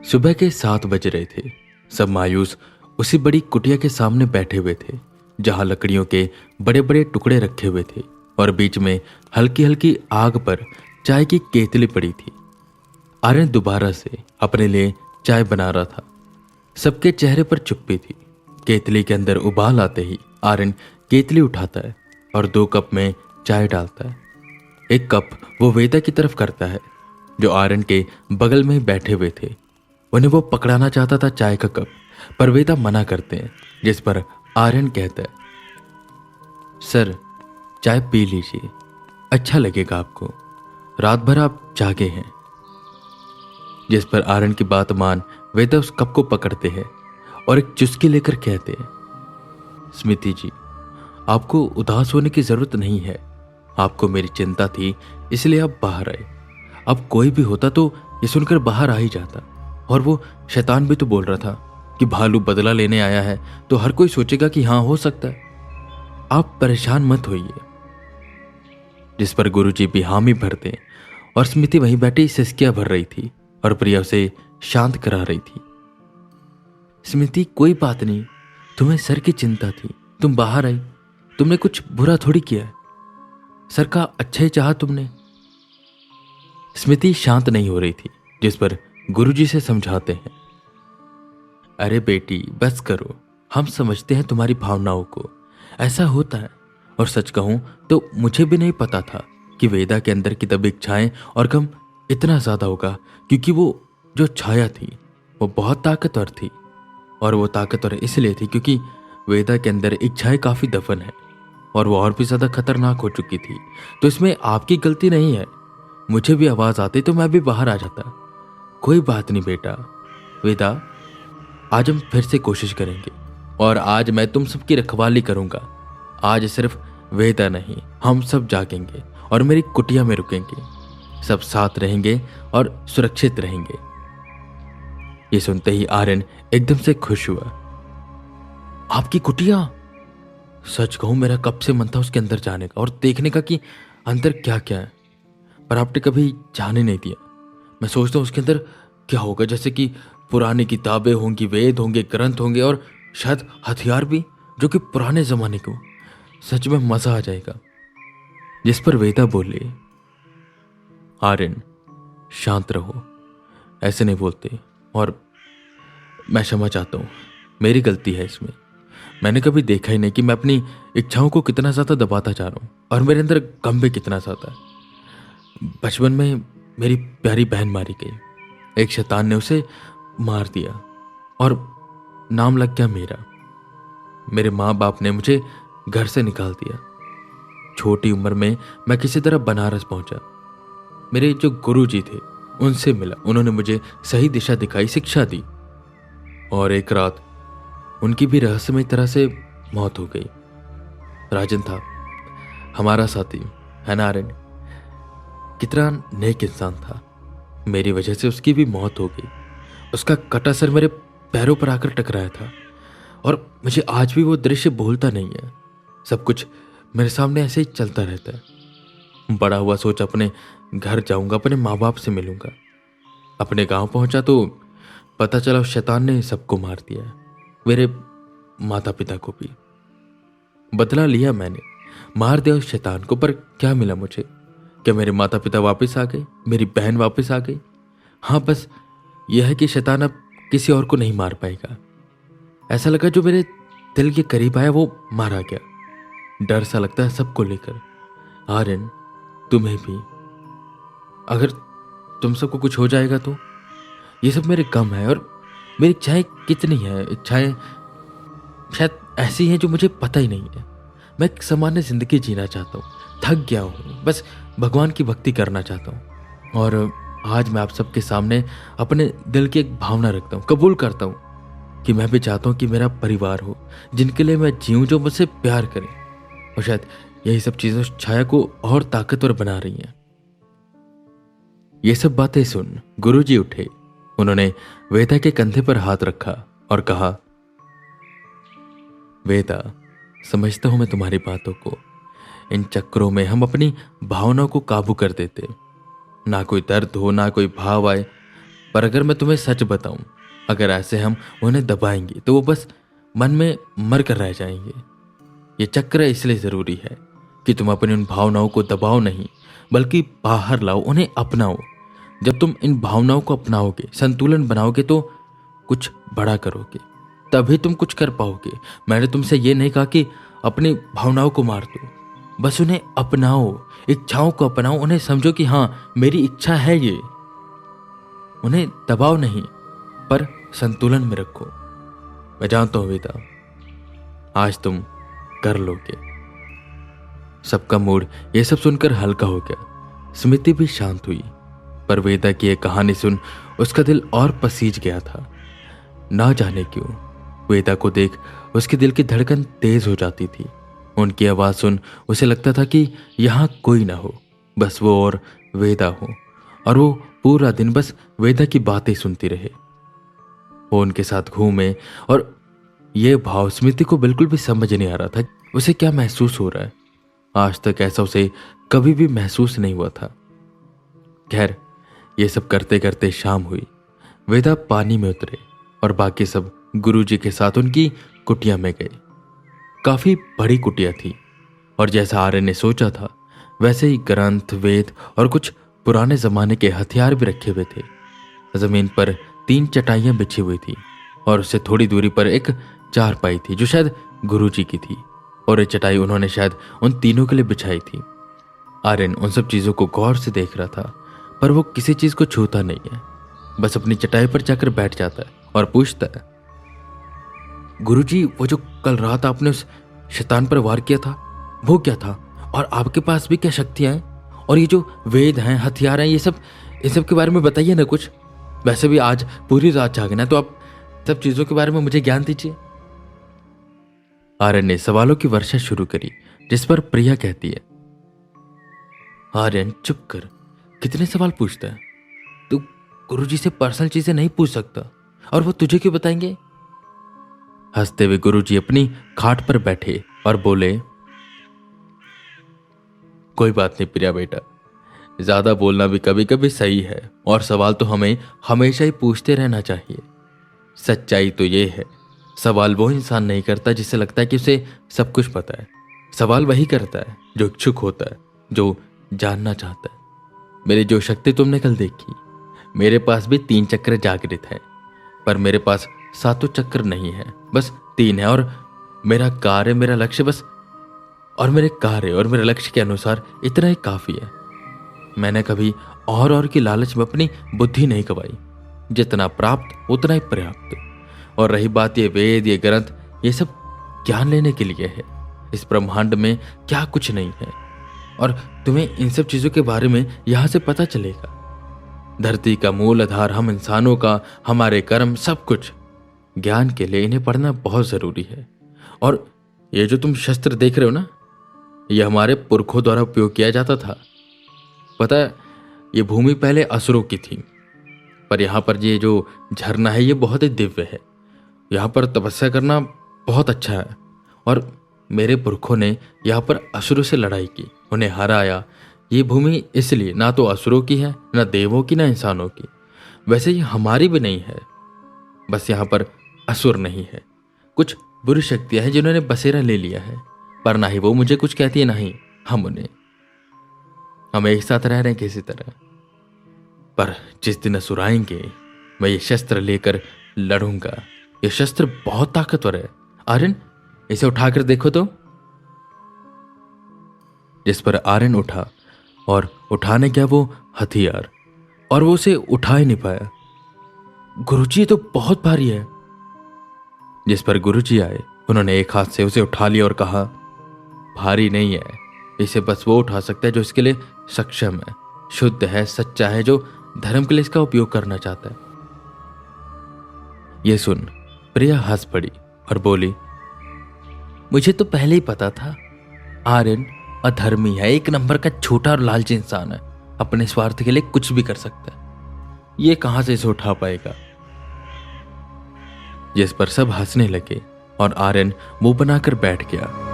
सुबह के 7 बज रहे थे। सब मायूस उसी बड़ी कुटिया के सामने बैठे हुए थे जहां लकड़ियों के बड़े बड़े टुकड़े रखे हुए थे और बीच में हल्की हल्की आग पर चाय की केतली पड़ी थी। आर्यन दोबारा से अपने लिए चाय बना रहा था। सबके चेहरे पर चुप्पी थी। केतली के अंदर उबाल आते ही आर्यन केतली उठाता है और 2 कप में चाय डालता है। एक कप वो वेदा की तरफ करता है जो आर्यन के बगल में ही बैठे हुए थे। उन्हें वो पकड़ाना चाहता था चाय का कप, पर वेदा मना करते हैं, जिस पर आर्यन कहता है, सर चाय पी लीजिए, अच्छा लगेगा आपको, रात भर आप जागे हैं। जिस पर आर्यन की बात मान वेदा उस कप को पकड़ते हैं और एक चुस्की लेकर कहते हैं, स्मृति जी, आपको उदास होने की जरूरत नहीं है। आपको मेरी चिंता थी इसलिए आप बाहर आए। अब कोई भी होता तो ये सुनकर बाहर आ ही जाता। और वो शैतान भी तो बोल रहा था कि भालू बदला लेने आया है तो हर कोई सोचेगा कि हाँ हो सकता है। आप परेशान मत होइए। जिस पर गुरुजी भी हामी भरते और स्मृति वहीं बैठी सिसकियां भर रही थी और प्रिया उसे शांत करा रही थी। स्मृति कोई बात नहीं, तुम्हें सर की चिंता थी, तुम बाहर आई, तुमने कुछ बुरा थोड़ी किया है, सर का अच्छा ही चाहा तुमने। स्मृति शांत नहीं हो रही थी, जिस पर गुरुजी से समझाते हैं, अरे बेटी बस करो, हम समझते हैं तुम्हारी भावनाओं को, ऐसा होता है। और सच कहूं तो मुझे भी नहीं पता था कि वेदा के अंदर की दबी इच्छाएं और गम इतना ज्यादा होगा, क्योंकि वो जो छाया थी वो बहुत ताकतवर थी। और वो ताकतवर इसलिए थी क्योंकि वेदा के अंदर इच्छाएं काफी दफन है और वो और भी ज्यादा खतरनाक हो चुकी थी। तो इसमें आपकी गलती नहीं है। मुझे भी आवाज आती तो मैं भी बाहर आ जाता। कोई बात नहीं बेटा। वेदा, आज हम फिर से कोशिश करेंगे और आज मैं तुम सबकी रखवाली करूंगा। आज सिर्फ वेदा नहीं, हम सब जागेंगे और मेरी कुटिया में रुकेंगे, सब साथ रहेंगे और सुरक्षित रहेंगे। ये सुनते ही आर्यन एकदम से खुश हुआ। आपकी कुटिया? सच कहूं मेरा कब से मन था उसके अंदर जाने का और देखने का कि अंदर क्या क्या है, पर आपने कभी जाने नहीं दिया। मैं सोचता हूं उसके अंदर क्या होगा, जैसे कि पुरानी किताबें होंगी, वेद होंगे, ग्रंथ होंगे और शायद हथियार भी जो कि पुराने जमाने के हो। सच में मजा आ जाएगा। जिस पर वेदा बोले, आर्यन शांत रहो, ऐसे नहीं बोलते, और मैं क्षमा चाहता हूं, मेरी गलती है इसमें। मैंने कभी देखा ही नहीं कि मैं अपनी इच्छाओं को कितना ज्यादा दबाता जा रहा हूं और मेरे अंदर गम भी कितना ज्यादा है। बचपन में मेरी प्यारी बहन मारी गई, एक शैतान ने उसे मार दिया और नाम लग गया मेरा। मेरे माँ बाप ने मुझे घर से निकाल दिया। छोटी उम्र में मैं किसी तरह बनारस पहुंचा। मेरे जो गुरुजी थे उनसे मिला, उन्होंने मुझे सही दिशा दिखाई, शिक्षा दी। और एक रात उनकी भी रहस्यमय तरह से मौत हो गई। राजन था हमारा साथी, है ना आर्यन? कितना नेक इंसान था। मेरी वजह से उसकी भी मौत हो गई। उसका कटा सर मेरे पैरों पर आकर टकराया था और मुझे आज भी वो दृश्य भूलता नहीं है। सब कुछ मेरे सामने ऐसे ही चलता रहता है। बड़ा हुआ सोच अपने घर जाऊंगा, अपने माँ बाप से मिलूंगा। अपने गांव पहुंचा तो पता चला उस शैतान ने सबको मार दिया है, मेरे माता पिता को भी। बदला लिया मैंने, मार दिया उस शैतान को, पर क्या मिला मुझे? क्या मेरे माता पिता वापस आ गए, मेरी बहन वापस आ गई? हाँ, बस यह है कि शैतान अब किसी और को नहीं मार पाएगा। ऐसा लगा जो मेरे दिल के करीब आया वो मारा गया। डर सा लगता है सबको लेकर। आर्यन, तुम्हें भी। अगर तुम सबको कुछ हो जाएगा तो? ये सब मेरे गम है और मेरी इच्छाएं कितनी है। इच्छाएं शायद ऐसी हैं जो मुझे पता ही नहीं है। मैं एक सामान्य जिंदगी जीना चाहता हूँ, थक गया हूँ, बस भगवान की भक्ति करना चाहता हूँ। और आज मैं आप सबके सामने अपने दिल की एक भावना रखता हूँ, कबूल करता हूँ कि मैं भी चाहता हूँ कि मेरा परिवार हो, जिनके लिए मैं जीऊँ, जो मुझसे प्यार करें। और शायद यही सब चीजें उस छाया को और ताकतवर बना रही हैं। ये सब बातें सुन गुरुजी उठे। उन्होंने वेदा के कंधे पर हाथ रखा और कहा, वेदा, समझता हूं मैं तुम्हारी बातों को। इन चक्करों में हम अपनी भावनाओं को काबू कर देते, ना कोई दर्द हो, ना कोई भाव आए, पर अगर मैं तुम्हें सच बताऊं, अगर ऐसे हम उन्हें दबाएंगे तो वो बस मन में मर कर रह जाएंगे। ये चक्र इसलिए जरूरी है कि तुम अपनी उन भावनाओं को दबाओ नहीं, बल्कि बाहर लाओ, उन्हें अपनाओ। जब तुम इन भावनाओं को अपनाओगे, संतुलन बनाओगे, तो कुछ बड़ा करोगे, तभी तुम कुछ कर पाओगे। मैंने तुमसे ये नहीं कहा कि अपनी भावनाओं को मार दो, बस उन्हें अपनाओ, इच्छाओं को अपनाओ, उन्हें समझो कि हाँ मेरी इच्छा है ये। उन्हें दबाओ नहीं, पर संतुलन में रखो। मैं जानता हूं वेदा, आज तुम कर लोगे। सबका मूड ये सब सुनकर हल्का हो गया। स्मृति भी शांत हुई, पर वेदा की यह कहानी सुन उसका दिल और पसीज गया था। ना जाने क्यों वेदा को देख उसके दिल की धड़कन तेज हो जाती थी। उनकी आवाज सुन उसे लगता था कि यहां कोई ना हो, बस वो और वेदा हो, और वो पूरा दिन बस वेदा की बातें सुनती रहे। वो उनके साथ घूमे, और ये भाव स्मृति को बिल्कुल भी समझ नहीं आ रहा था उसे क्या महसूस हो रहा है। आज तक ऐसा उसे कभी भी महसूस नहीं हुआ था। खैर, ये सब करते करते शाम हुई। वेदा पानी में उतरे और बाकी सब गुरुजी के साथ उनकी कुटिया में गए। काफी बड़ी कुटिया थी, और जैसा आर्यन ने सोचा था वैसे ही ग्रंथ, वेद और कुछ पुराने जमाने के हथियार भी रखे हुए थे। जमीन पर 3 चटाइयां बिछी हुई थी, और उससे थोड़ी दूरी पर एक चारपाई थी जो शायद गुरुजी की थी, और ये चटाई उन्होंने शायद उन तीनों के लिए बिछाई थी। आर्यन उन सब चीजों को गौर से देख रहा था, पर वो किसी चीज को छूता नहीं है, बस अपनी चटाई पर जाकर बैठ जाता है और पूछता है, गुरुजी, वो जो कल रात आपने उस शैतान पर वार किया था, वो क्या था? और आपके पास भी क्या शक्तियां हैं? और ये जो वेद हैं, हथियार हैं, इन सब के बारे में बताइए ना कुछ। वैसे भी आज पूरी रात जागना है, तो आप सब चीजों के बारे में मुझे ज्ञान दीजिए। आर्यन ने सवालों की वर्षा शुरू करी, जिस पर प्रिया कहती है, आर्यन चुप कर, कितने सवाल पूछता है तू? गुरुजी से पर्सनल चीजें नहीं पूछ सकता, और वो तुझे क्यों बताएंगे? हंसते हुए गुरुजी अपनी खाट पर बैठे और बोले, कोई बात नहीं प्रिया बेटा, ज्यादा बोलना भी कभी कभी सही है, और सवाल तो हमें हमेशा ही पूछते रहना चाहिए। सच्चाई तो ये है, सवाल वो इंसान नहीं करता जिसे लगता है कि उसे सब कुछ पता है। सवाल वही करता है जो इच्छुक होता है, जो जानना चाहता है। मेरी जो शक्ति तुमने कल देखी, मेरे पास भी 3 चक्र जागृत है, पर मेरे पास 7 चक्र नहीं है, बस 3 है। और मेरा कार्य, मेरा लक्ष्य बस, और मेरे कार्य और मेरे लक्ष्य के अनुसार इतना ही काफी है। मैंने कभी और की लालच में अपनी बुद्धि नहीं गवाई। जितना प्राप्त उतना ही पर्याप्त। और रही बात ये वेद, ये ग्रंथ, ये सब ज्ञान लेने के लिए है। इस ब्रह्मांड में क्या कुछ नहीं है, और तुम्हें इन सब चीजों के बारे में यहां से पता चलेगा। धरती का मूल आधार हम इंसानों का, हमारे कर्म, सब कुछ। ज्ञान के लिए इन्हें पढ़ना बहुत जरूरी है। और ये जो तुम शस्त्र देख रहे हो ना, ये हमारे पुरखों द्वारा उपयोग किया जाता था। पता है, ये भूमि पहले असुरों की थी, पर यहाँ पर ये जो झरना है ये बहुत ही दिव्य है। यहाँ पर तपस्या करना बहुत अच्छा है, और मेरे पुरखों ने यहाँ पर असुरों से लड़ाई की, उन्हें हराया। ये भूमि इसलिए ना तो असुरों की है, ना देवों की, ना इंसानों की। वैसे ये हमारी भी नहीं है, बस यहाँ पर असुर नहीं है, कुछ बुरी शक्तियां हैं जिन्होंने बसेरा ले लिया है। पर ना ही वो मुझे कुछ कहती है, ना ही हम उन्हें। हम एक साथ रह रहे हैं किसी तरह। पर जिस दिन असुर आएंगे, मैं ये शस्त्र लेकर लड़ूंगा। ये शस्त्र बहुत ताकतवर है। आर्यन, इसे उठाकर देखो तो। जिस पर आर्यन उठा और उठाने गया वो हथियार, और वो उसे उठा ही नहीं पाया। गुरुजी, ये तो बहुत भारी है। जिस पर गुरुजी आए, उन्होंने एक हाथ से उसे उठा लिया और कहा, भारी नहीं है, इसे बस वो उठा सकता है जो इसके लिए सक्षम है, शुद्ध है, सच्चा है, जो धर्म के लिए इसका उपयोग करना चाहता है। ये सुन प्रिया हंस पड़ी और बोली, मुझे तो पहले ही पता था आर्यन अधर्मी है, एक नंबर का छोटा और लालची इंसान है, अपने स्वार्थ के लिए कुछ भी कर सकता है। ये कहां से इसे उठा पाएगा? जिस पर सब हंसने लगे और आर्यन मुंह बनाकर बैठ गया।